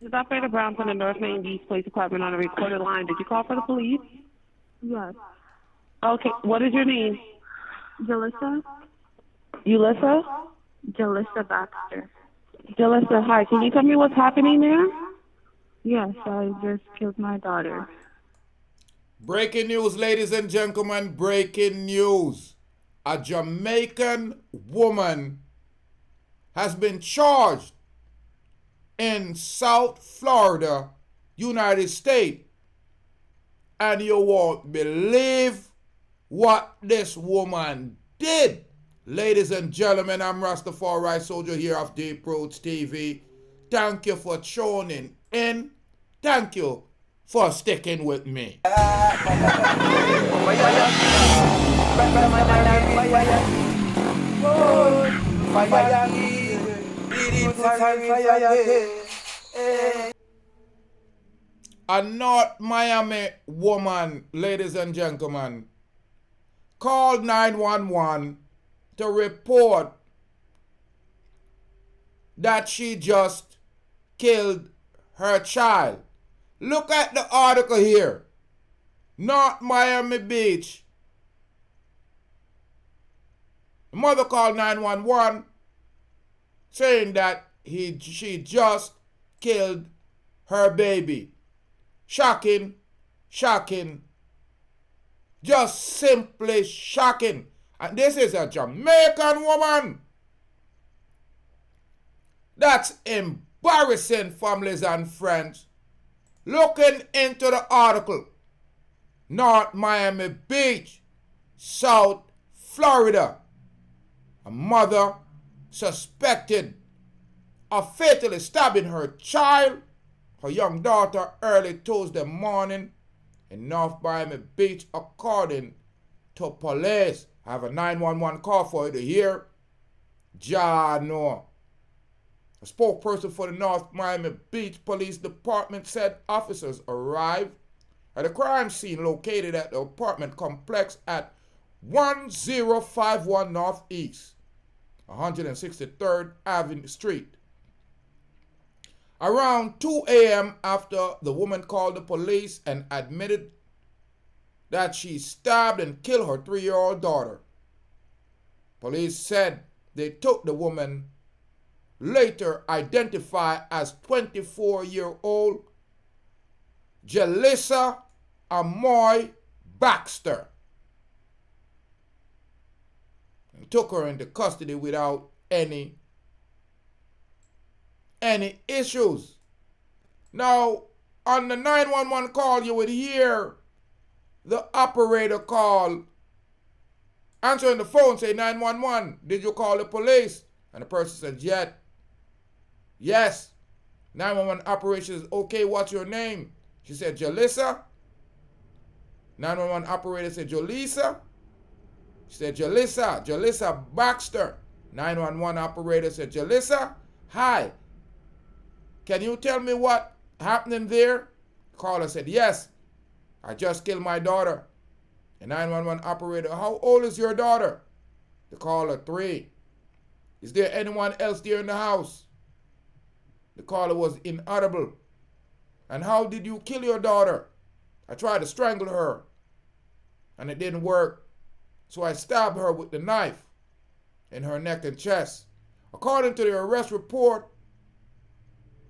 This is Operator Brown from the North Main Beach Police Department on a recorded line. Did you call for the police? Yes. Okay, what is your name? Jellisa? Jellisa? Jellisa Baxter. Jellisa, hi. Can you tell me what's happening there? Yes, I just killed my daughter. Breaking news, ladies and gentlemen, breaking news. A Jamaican woman has been charged in South Florida, United States. And you won't believe what this woman did. Ladies and gentlemen, I'm Rastafari Soldier here of Deep Roots TV. Thank you for tuning in. Thank you for sticking with me. A North Miami woman, ladies and gentlemen, called 911 to report that she just killed her child. Look at the article here. North Miami Beach. The mother called 911 saying that she just killed her baby. Shocking, shocking, just simply shocking. And this is a Jamaican woman. That's embarrassing, families and friends. Looking into the article, North Miami Beach, South Florida. A mother suspected of fatally stabbing her child, her young daughter, early Tuesday morning in North Miami Beach, according to police. I have a 911 call for you to hear. Jano. A spokesperson for the North Miami Beach Police Department said officers arrived at a crime scene located at the apartment complex at 1051 Northeast 163rd Avenue Street. Around 2 a.m. after the woman called the police and admitted that she stabbed and killed her 3-year-old daughter. Police said they took the woman, later identified as 24-year-old Jellisa Amoya Baxter, and took her into custody without any issues. Now, on the 911 call, you would hear the operator call, answering the phone, say, 911, did you call the police? And the person said, yes. 911 operator says, okay, what's your name? She said, Jellisa. 911 operator said, Jellisa. She said, Jellisa Baxter. 911 operator said, Jellisa, hi. Can you tell me what happening there? The caller said, yes, I just killed my daughter. The 911 operator, how old is your daughter? The caller, 3. Is there anyone else there in the house? The caller was inaudible. And how did you kill your daughter? I tried to strangle her, and it didn't work. So I stabbed her with the knife in her neck and chest. According to the arrest report,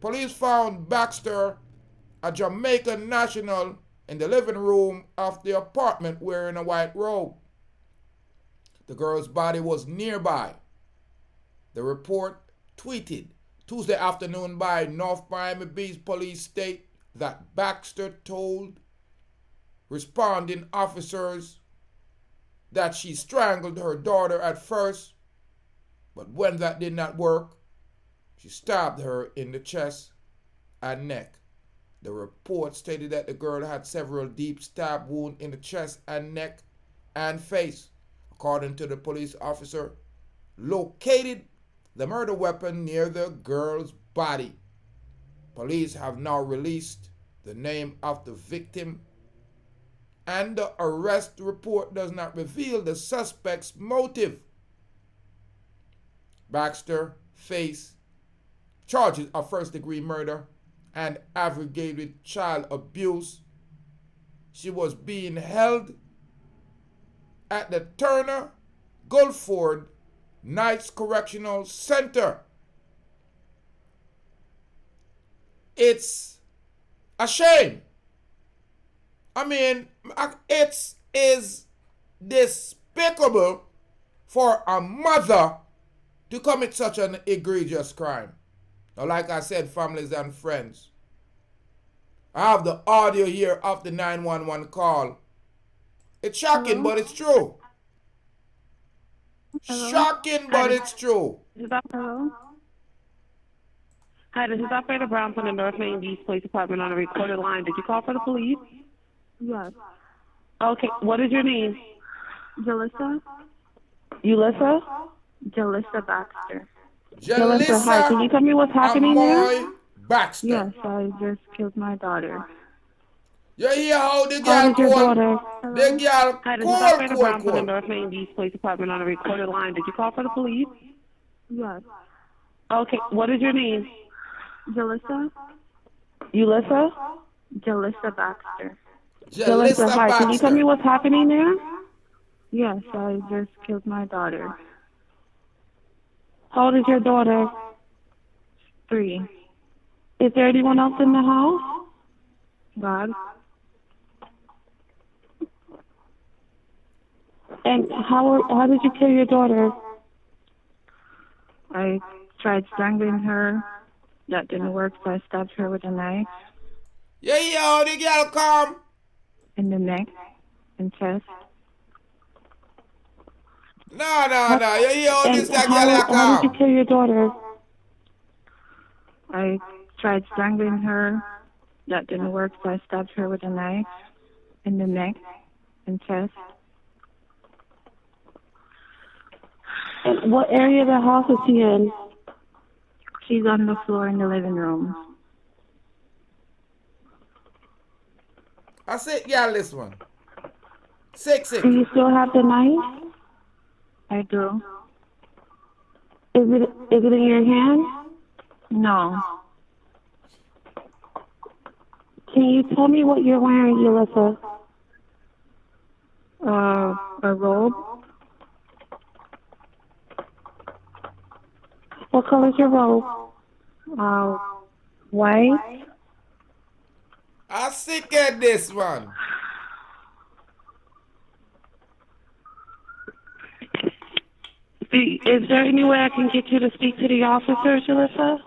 police found Baxter, a Jamaican national, in the living room of the apartment wearing a white robe. The girl's body was nearby. The report, tweeted Tuesday afternoon by North Miami Beach Police, state that Baxter told responding officers that she strangled her daughter at first, but when that did not work, she stabbed her in the chest and neck. The report stated that the girl had several deep stab wounds in the chest and neck and face. According to the police officer, located the murder weapon near the girl's body. Police have now released the name of the victim, and the arrest report does not reveal the suspect's motive. Baxter faced charges of first-degree murder and aggravated child abuse. She was being held at the Turner Guilford Knights Correctional Center. It's a shame. I mean, it is despicable for a mother to commit such an egregious crime. Now, like I said, families and friends, I have the audio here of the 911 call. It's shocking, but it's true. Hello? Shocking, but it's true. Hello? Hi, this is Operator Brown from the North Main Beach Police Department on a recorded line. Did you call for the police? Yes. Okay, what is your name? Jellisa? Jellisa? Jellisa Baxter. Jellisa, hi. Can you tell me what's happening there? Amoya Baxter. Yes, I just killed my daughter. You hear how the How girl is your call? daughter? The girl Hi, this is Operator Brown from the call. North Main Beach Police Department on a recorded line. Did you call for the police? Yes. Okay, what is your name? Jellisa? Jellisa? Jellisa Baxter. Jellisa, hi. Can you tell me what's happening there? Yes, I just killed my daughter. How old is your daughter? 3. Is there anyone else in the house? God? And how did you kill your daughter? I tried strangling her. That didn't work, so I stabbed her with a knife You hear how the girl come? in the neck and chest. No. You hear how And this girl how did you come? kill your daughter? I tried strangling her. That didn't work, so I stabbed her with a knife in the neck and chest. And what area of the house is she in? She's on the floor in the living room. I said, girl, this one. Sick. Do you still have the knife? I do. Is it in your hand? No. Can you tell me what you're wearing, Jellisa? A robe. What color's your robe? White. I sick at this one. Is there any way I can get you to speak to the officer, Jellisa?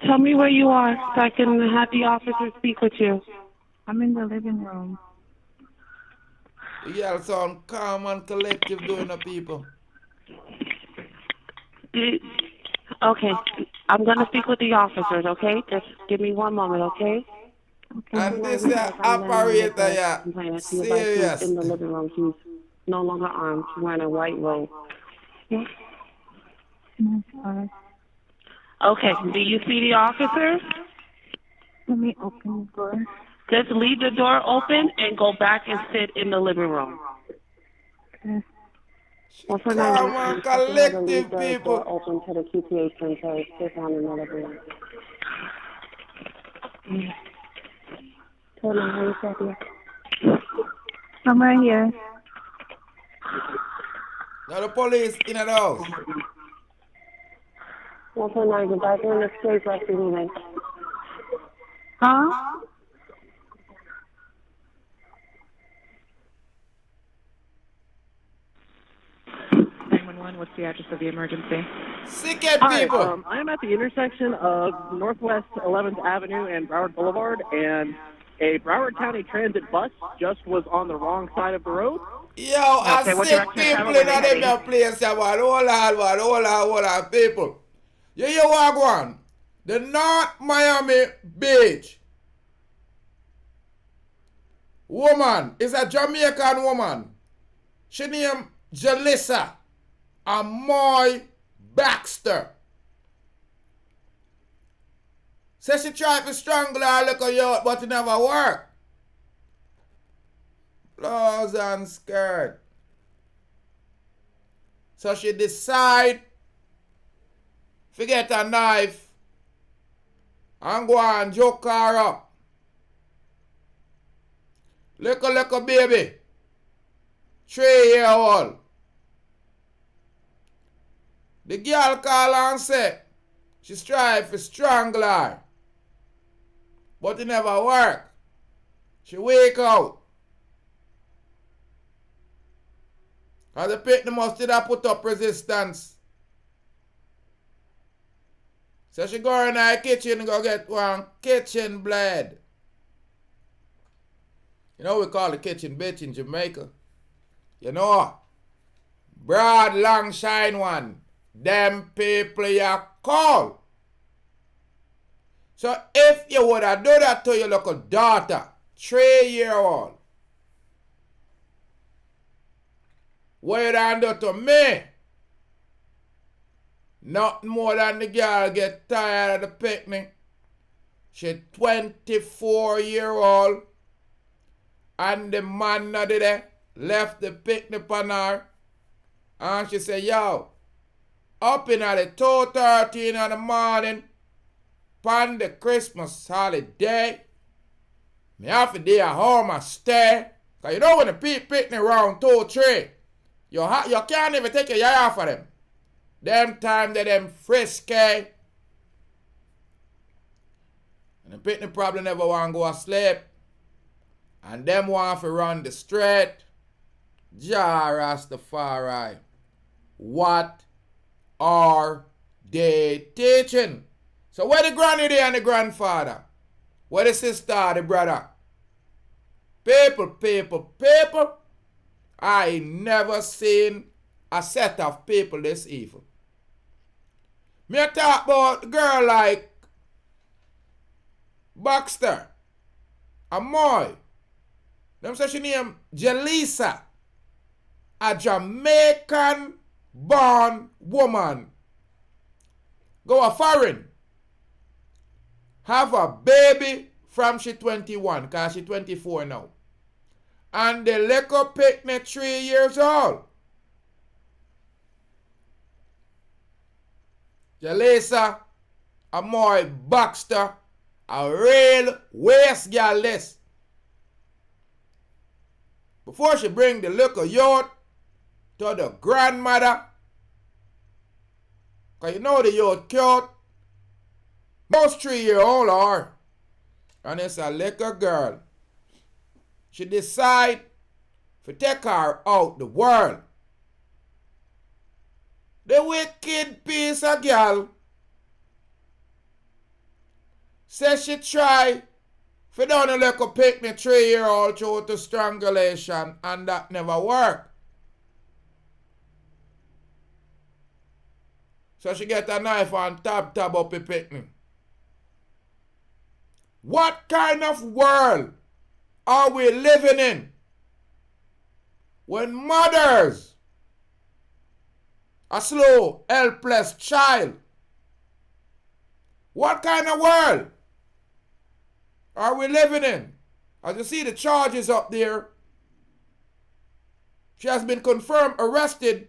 Tell me where you are so I can have the officer speak with you. I'm in the living room. The girl sound calm and collective doing the people. Okay, I'm going to speak with the officers, okay? Just give me one moment, okay? And this the operator, yeah. Serious. In the living room, she's no longer armed. She's wearing a white robe. Okay, do you see the officers? Let me open the door. Just leave the door open and go back and sit in the living room. Calm and collective people. Open to the QTA center. Sit down in the living room. Tell me how you said here. I'm right here. Now the police in the house. 149, the back in the street, like the woman. Huh? What's the address of the emergency? Sick at Hi, people. I am at the intersection of Northwest 11th Avenue and Broward Boulevard, and a Broward County Transit bus just was on the wrong side of the road. Yo, I what sick direction is people travel in heading? them place. Hold on, people. You hear what one? The North Miami Beach woman is a Jamaican woman. She named Jellisa Amoya Baxter. Says she tried to strangle her little yacht, but it never worked. Blouse and skirt. So she decide forget a knife and go and joke her up. Little baby, 3-year-old. The girl call and say she strive to strangle her, but it never work. She wake out. Cause the picnic must have put up resistance. So she go in her kitchen and go get one kitchen blade. You know we call the kitchen bitch in Jamaica. You know, broad, long, shine one. Them people you call. So if you would have done that to your little daughter, 3-year-old, what you done do to me? Nothing more than the girl get tired of the picnic. She 24-year-old and the man not there left the picnic on her and she say, yo, up in at the 2:30 in the morning, upon the Christmas holiday, me have to be at home and stay. Cause you know when the picnic around 2-3, you can't even take your eye off of them. Them time they them frisky. And the picnic probably never want to go to sleep. And them want to run the street. Jah Rastafari. What are they teaching? So where the granny there and the grandfather? Where the sister, the brother? People. I never seen a set of people this evil. Me talk about a girl like Baxter, Amoya. Them say she name Jellisa, a Jamaican born woman. Go a foreign. Have a baby from she 21, cause she 24 now. And the little picnic 3 years old. Jellisa Amoya Baxter, a real waste girl this. Before she bring the little youth to the grandmother, cause you know the youth cute. Most 3-year-old are. And it's a little girl. She decide to take her out the world. The wicked piece of girl says she try for down a little picnic 3-year-old through to strangulation and that never worked. So she get a knife and tab up the picnic. What kind of world are we living in when mothers, a slow, helpless child, what kind of world are we living in? As you see the charges up there, she has been confirmed arrested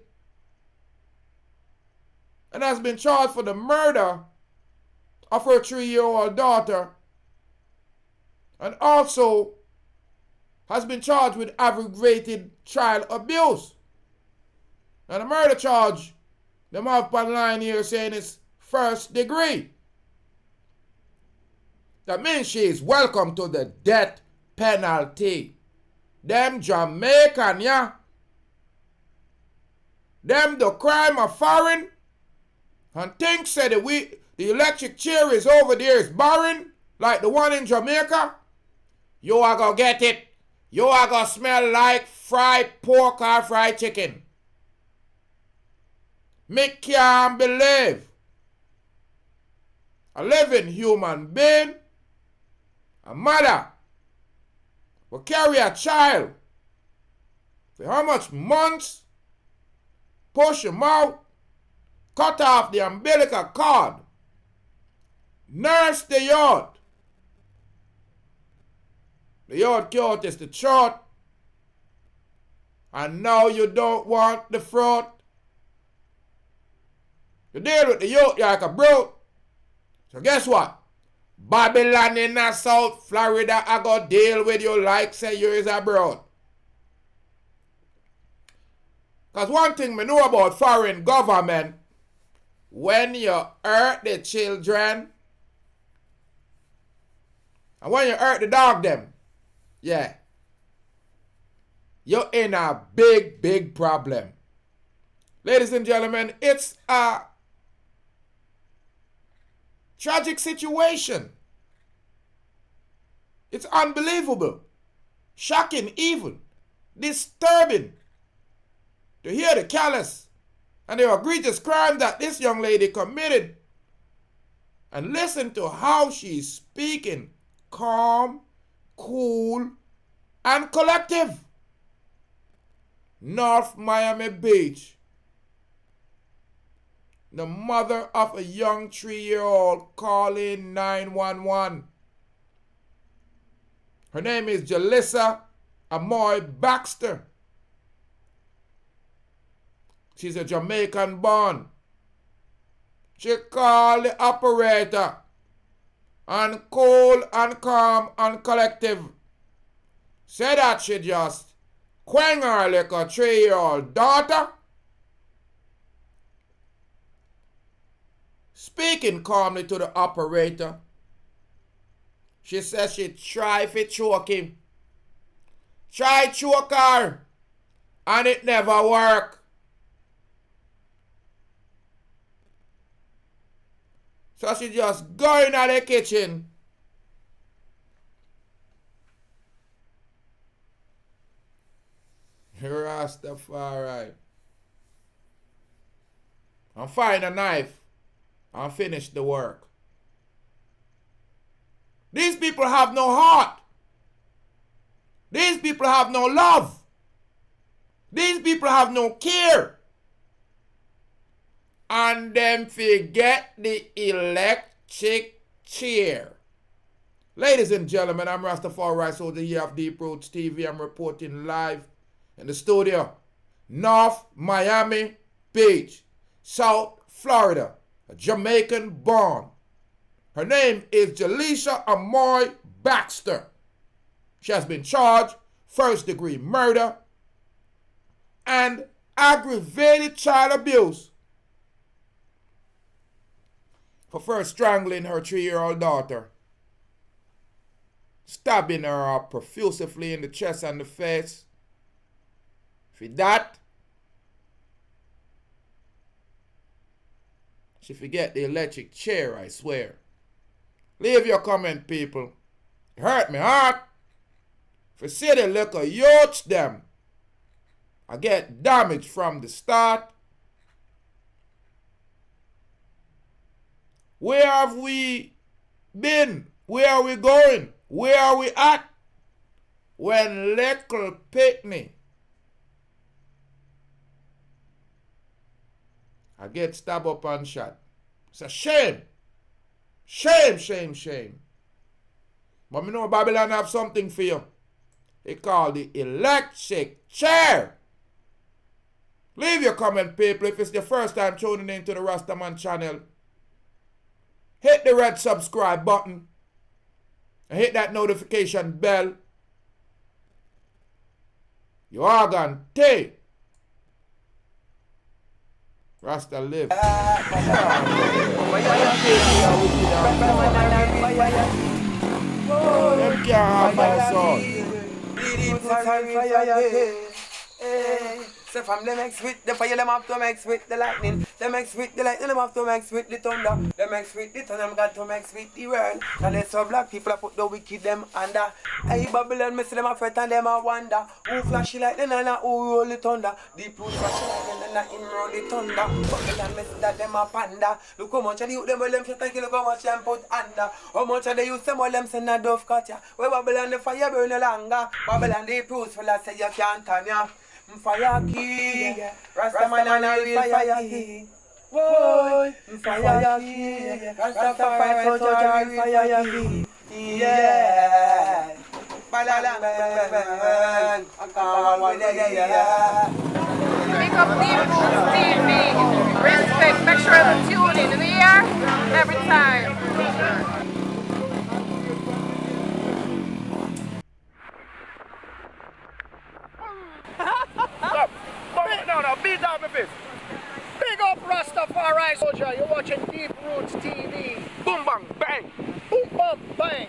and has been charged for the murder of her 3-year-old daughter, and also has been charged with aggravated child abuse. And the murder charge, them have on line here saying it's 1st degree. That means she is welcome to the death penalty. Them Jamaican, yeah. Them the crime of foreign. And think said the electric chair is over there is barren, like the one in Jamaica. You are gonna get it. You are gonna smell like fried pork or fried chicken. Me can't believe a living human being, a mother, will carry a child for how much months, push him out, cut off the umbilical cord, nurse the youth. The youth cute is the truth. And now you don't want the fruit. You deal with the youth like a brute. So guess what? Babylon in the South Florida, I go deal with you like say you is a brute. Because one thing me know about foreign government, when you hurt the children, and when you hurt the dog them, yeah, you're in a big, big problem. Ladies and gentlemen, it's a tragic situation. It's unbelievable, shocking, even disturbing to hear the callous and the egregious crime that this young lady committed, and listen to how she's speaking, calm, cool, and collective. North Miami Beach. The mother of a young 3-year-old calling 911. Her name is Jellisa Amoya Baxter. She's a Jamaican born. She called the operator and cool and calm and collective. Say that she just quang her like a 3-year-old daughter. Speaking calmly to the operator, she says she tried to choke him. Try choke her, and it never worked. So she just go in the kitchen. Rastafari. And find a knife and finish the work. These people have no heart. These people have no love. These people have no care. And them forget the electric chair. Ladies and gentlemen, I'm Rastafari Soldier here of Deep Roots TV. I'm reporting live in the studio. North Miami Beach, South Florida. A Jamaican born. Her name is Jellisa Amoya Baxter. She has been charged first-degree murder and aggravated child abuse for first strangling her 3-year-old daughter, stabbing her up profusively in the chest and the face. For that, she forget the electric chair, I swear. Leave your comment, people. It hurt me heart. For see the little youths them, I get damaged from the start. Where have we been? Where are we going? Where are we at? When little Pickney, I get stabbed up and shot. It's a shame. Shame, shame, shame. But me know Babylon have something for you. They call the electric chair. Leave your comment, people, if it's your first time tuning into the Rastaman channel. Hit the red subscribe button. And hit that notification bell. You are gonna take. Rasta live. Them can't have my son. So from them mix with the fire, them have to mix with the lightning. Them mix with the lightning, them have to mix with the thunder. Them mix with the thunder, them got to mix with the world. And they so black people I put the wicked them under. Hey Babylon, me see them a fret and them a wonder. Who flashy like them and who roll the thunder. Deep root flashy like them and him roll the thunder. Babylon, me see that them a panda. Look how much of the youth them well them fret and kill, look how much them put under. How much of the youth them well them send a dove cut ya. Where Babylon the fire burn no longer. Babylon the proofs full of say you can't turn ya. Fire king, Rastaman and a real fire king. Whoa, fire king, Rastafari Soldier, fire king. Yeah, balalang bang, ang kawan niya. Pick up the TV. Respect. Make sure to tune in the air every time. No, beat down the fist. Big up Rastafari Soldier. You're watching Deep Roots TV. Boom, bang, bang. Boom, bang, bang.